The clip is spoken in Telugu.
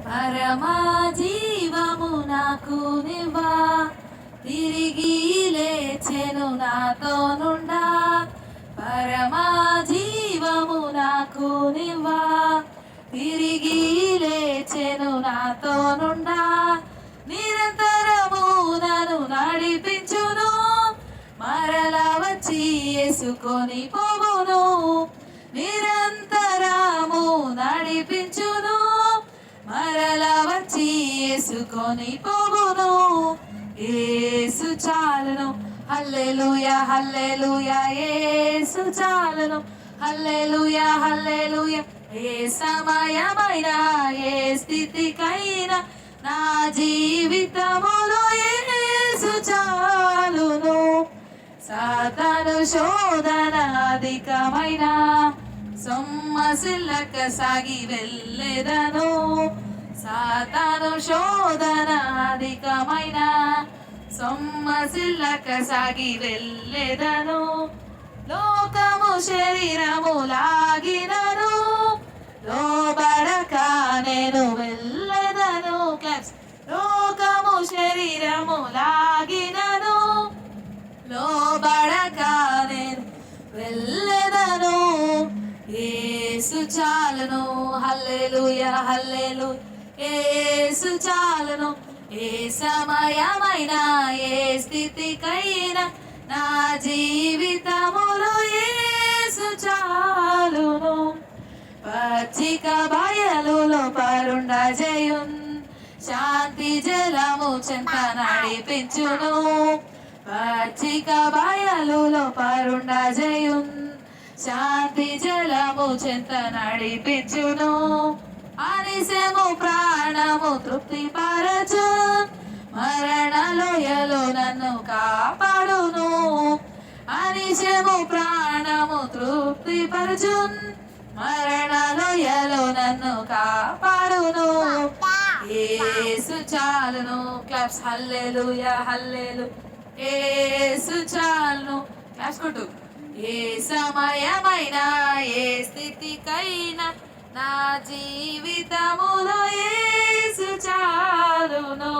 పరమా జీవము నాకు నివ్వా, తిరిగి లేచెను నాతో నుండా. పరమా జీవము నాకు నివ్వా, తిరిగి లేచెను నాతో నుండా. నిరంతరము నన్ను నడిపించును, మరలా వచ్చి యేసుకొని పోవును. నిరంతరము నడిపించును, మరలా వచ్చి యేసుకొని పోవును. యేసు చాలును, హల్లెలూయా హల్లెలూయా, యేసు చాలును, హల్లెలూయా హల్లెలూయా. ఏ సమయమైనా ఏ స్థితికైనా నా జీవితములో యేసు చాలును. సాతాను శోధన అధికమైన సొమ్మసిల్లక సాగి వెళ్ళెదను. సాతాను శోధన అధికమైన సొమ్మసిల్లక సాగి వెళ్ళెదను. లోకము శరీరము లాగినను, లోబడక నేను వెళ్ళెదను. లోకము శరీరము లాగినను, లోబడక నేను వెళ్ళెదను. యేసు చాలును, హల్లెలూయా హల్లెలూయా, యేసు చాలును. ఏ సమయమైనా ఏ స్థితికైనా నా జీవితములో యేసు చాలును. పచ్చిక బయలులో పరుండ జయున్, శాంతి జలము చెంత నడిపించును. పచ్చిక బయలులో పరుండ జయున్, శాంతి జలము చెంత నడిపించును. అనిసెము ప్రాణము తృప్తి పరచు, మరణ లోయలో నన్ను కాపాడును. అనిసెము ప్రాణము తృప్తి పరచు, మరణ లోయలో నన్ను కాపాడును. యేసు చాలును. క్లాప్స్, హల్లెలూయా హల్లెలూయా, యేసు చాలును. క్లాప్స్ కొట్టు. ఏ సమయమైనా ఏ స్థితికైనా నా జీవితములో యేసు చాలును.